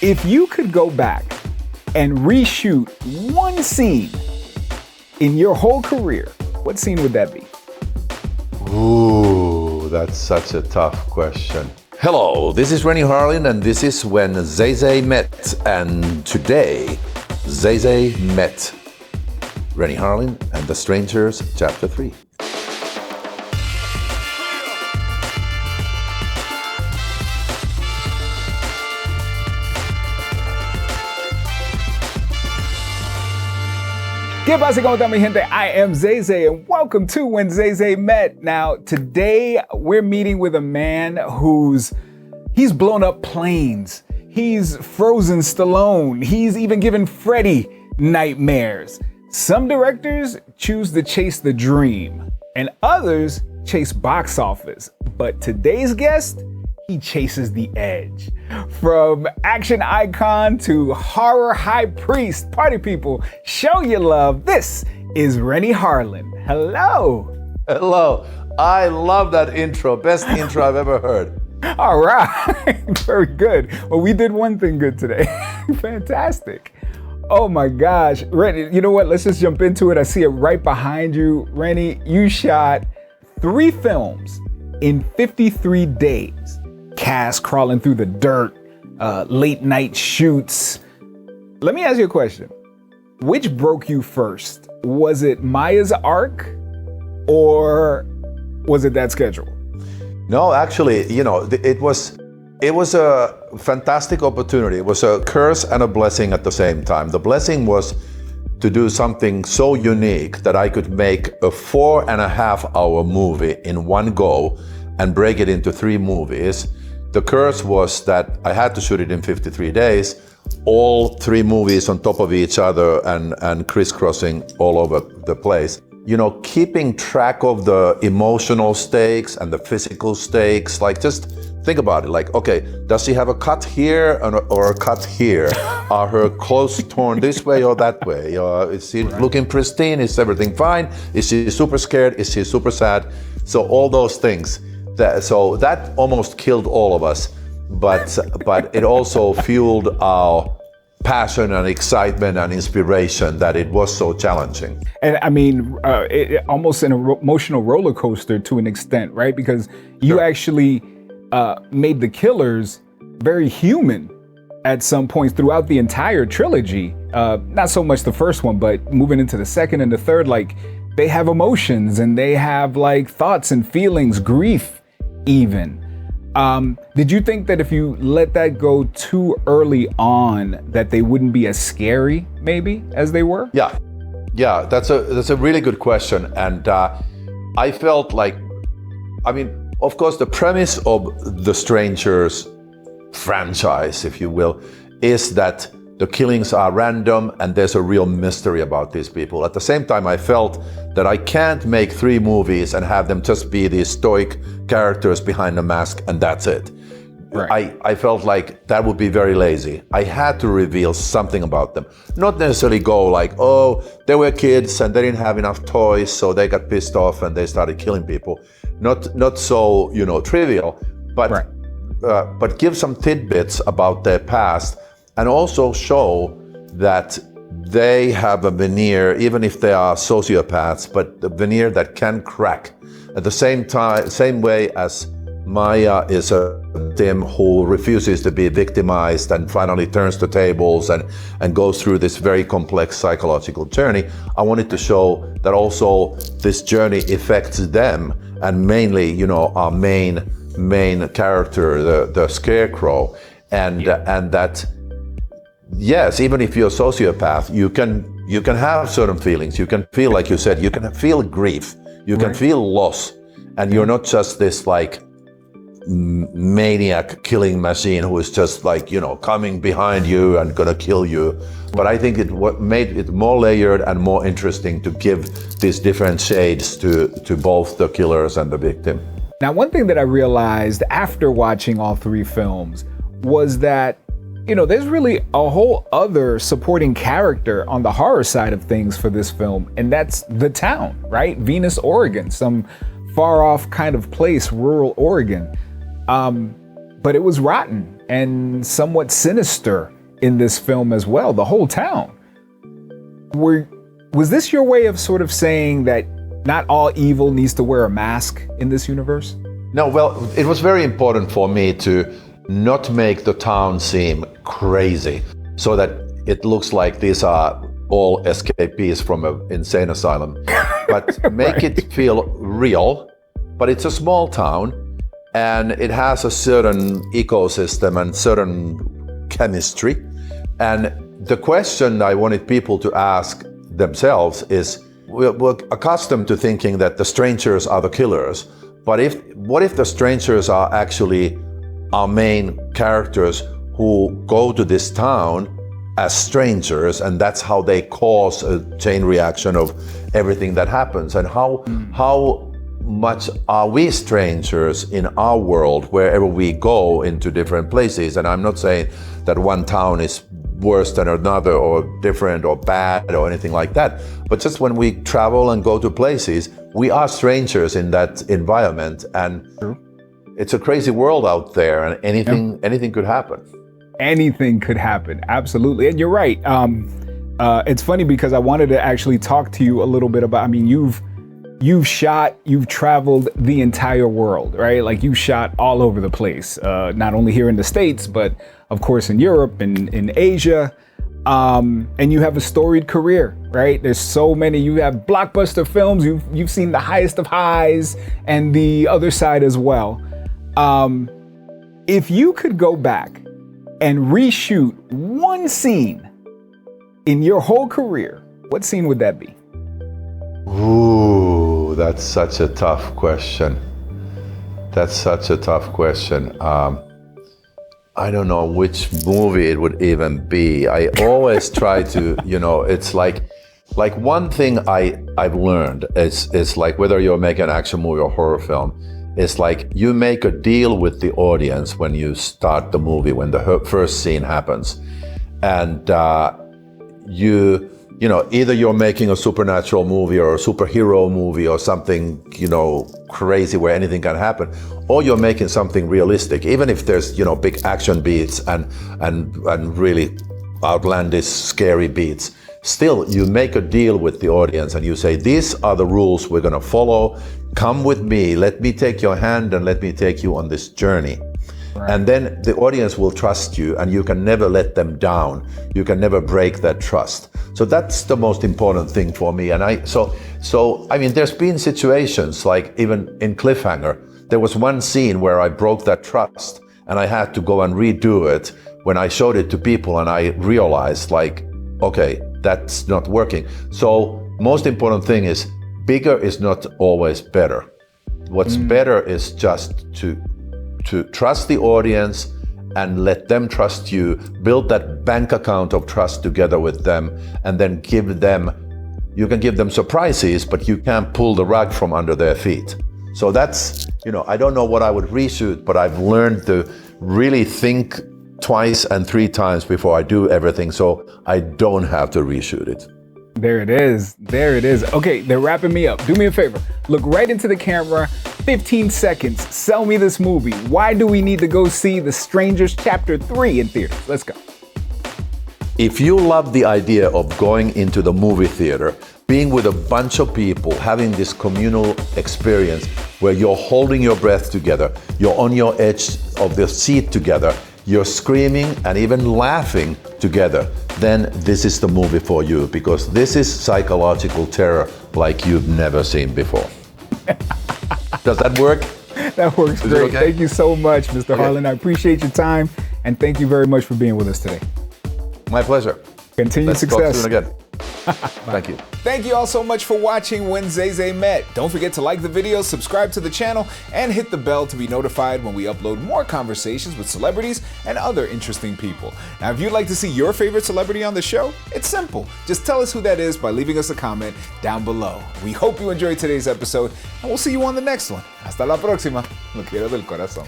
If you could go back and reshoot one scene in your whole career, what scene would that be? Ooh, that's such a tough question. Hello, this is Renny Harlin, and this is When Zay Zay Met. And today, Zay Zay met Renny Harlin and the Strangers, Chapter 3. ¿Qué pasa, cómo está mi gente? I am Zay Zay, and welcome to When Zay Zay Met. Now, today we're meeting with a man he's blown up planes. He's frozen Stallone. He's even given Freddy nightmares. Some directors choose to chase the dream, and others chase box office. But today's guest, he chases the edge. From action icon to horror high priest, party people, show your love. This is Renny Harlin. Hello. Hello. I love that intro. Best intro I've ever heard. All right. Very good. Well, we did one thing good today. Fantastic. Oh my gosh. Renny, you know what? Let's just jump into it. I see it right behind you. Renny, you shot 3 films in 53 days. Cast crawling through the dirt, late night shoots. Let me ask you a question. Which broke you first? Was it Maya's arc or was it that schedule? No, actually, it was a fantastic opportunity. It was a curse and a blessing at the same time. The blessing was to do something so unique that I could make a 4.5-hour movie in one go and break it into 3 movies. The curse was that I had to shoot it in 53 days, all 3 movies on top of each other and crisscrossing all over the place. Keeping track of the emotional stakes and the physical stakes, like just think about it, like, okay, does she have a cut here or a cut here? Are her clothes torn this way or that way? Is she looking pristine? Is everything fine? Is she super scared? Is she super sad? So all those things. So that almost killed all of us, but it also fueled our passion and excitement and inspiration that it was so challenging. And I mean, it almost an emotional roller coaster to an extent, right? Because you actually made the killers very human at some points throughout the entire trilogy. Not so much the first one, but moving into the second and the third, like they have emotions and they have like thoughts and feelings, grief even. Did you think that if you let that go too early on, that they wouldn't be as scary, maybe, as they were? Yeah, that's a really good question. And I felt like, of course, the premise of the Strangers franchise, if you will, is that the killings are random and there's a real mystery about these people. At the same time, I felt that I can't make 3 movies and have them just be these stoic characters behind a mask and that's it. Right. I felt like that would be very lazy. I had to reveal something about them. Not necessarily go like, oh, they were kids and they didn't have enough toys, so they got pissed off and they started killing people. Not so, trivial, but give some tidbits about their past and also show that they have a veneer, even if they are sociopaths, but the veneer that can crack. At the same time, same way as Maya is a victim who refuses to be victimized and finally turns the tables and goes through this very complex psychological journey, I wanted to show that also this journey affects them, and mainly, our main character, the Scarecrow, and that. Yes, even if you're a sociopath, you can have certain feelings. You can feel, like you said, you can feel grief, you can feel loss, and you're not just this like maniac killing machine who is just like, coming behind you and gonna kill you. But I think it made it more layered and more interesting to give these different shades to both the killers and the victim. Now, one thing that I realized after watching all 3 films was that there's really a whole other supporting character on the horror side of things for this film, and that's the town, right? Venus, Oregon, some far off kind of place, rural Oregon. But it was rotten. and somewhat sinister in this film as well, the whole town. Was this your way of sort of saying that not all evil needs to wear a mask in this universe? No, well, it was very important for me to not make the town seem crazy so that it looks like these are all escapees from an insane asylum, but make Right. it feel real. But it's a small town and it has a certain ecosystem and certain chemistry. And the question I wanted people to ask themselves is, we're accustomed to thinking that the strangers are the killers, but what if the strangers are actually our main characters who go to this town as strangers, and that's how they cause a chain reaction of everything that happens? And how much are we strangers in our world wherever we go into different places? And I'm not saying that one town is worse than another or different or bad or anything like that, but just when we travel and go to places, we are strangers in that environment, and it's a crazy world out there, and anything could happen. Anything could happen, absolutely. And you're right. It's funny because I wanted to actually talk to you a little bit about, I mean, you've traveled the entire world, right? Like you shot all over the place, not only here in the States, but of course in Europe and in Asia. And you have a storied career, right? There's so many, you have blockbuster films, you've seen the highest of highs and the other side as well. If you could go back and reshoot one scene in your whole career, what scene would that be? Ooh, that's such a tough question. That's such a tough question. I don't know which movie it would even be. I always try to, it's like one thing I've learned is like, whether you're making an action movie or horror film, it's like you make a deal with the audience when you start the movie, when the first scene happens. And either you're making a supernatural movie or a superhero movie or something, crazy where anything can happen, or you're making something realistic, even if there's, big action beats and really outlandish, scary beats. Still, you make a deal with the audience and you say, these are the rules we're gonna follow. Come with me, let me take your hand and let me take you on this journey. Right. And then the audience will trust you, and you can never let them down. You can never break that trust. So that's the most important thing for me. And I mean, there's been situations like even in Cliffhanger, there was one scene where I broke that trust and I had to go and redo it when I showed it to people, and I realized like, okay, that's not working. So most important thing is, bigger is not always better. What's better is just to trust the audience and let them trust you, build that bank account of trust together with them, and then you can give them surprises, but you can't pull the rug from under their feet. So that's, I don't know what I would reshoot, but I've learned to really think twice and three times before I do everything, so I don't have to reshoot it. There it is. There it is. Okay, they're wrapping me up. Do me a favor. Look right into the camera. 15 seconds. Sell me this movie. Why do we need to go see The Strangers Chapter 3 in theaters? Let's go. If you love the idea of going into the movie theater, being with a bunch of people, having this communal experience where you're holding your breath together, you're on your edge of the seat together, you're screaming and even laughing together, then this is the movie for you, because this is psychological terror like you've never seen before. Does that work? That works great. Okay? Thank you so much, Mr. Harlin. I appreciate your time, and thank you very much for being with us today. My pleasure. Continued success. Let's talk soon again. Thank you. Thank you all so much for watching When Zay Zay Met. Don't forget to like the video, subscribe to the channel, and hit the bell to be notified when we upload more conversations with celebrities and other interesting people. Now, if you'd like to see your favorite celebrity on the show, it's simple. Just tell us who that is by leaving us a comment down below. We hope you enjoyed today's episode, and we'll see you on the next one. Hasta la próxima. Lo quiero del corazón.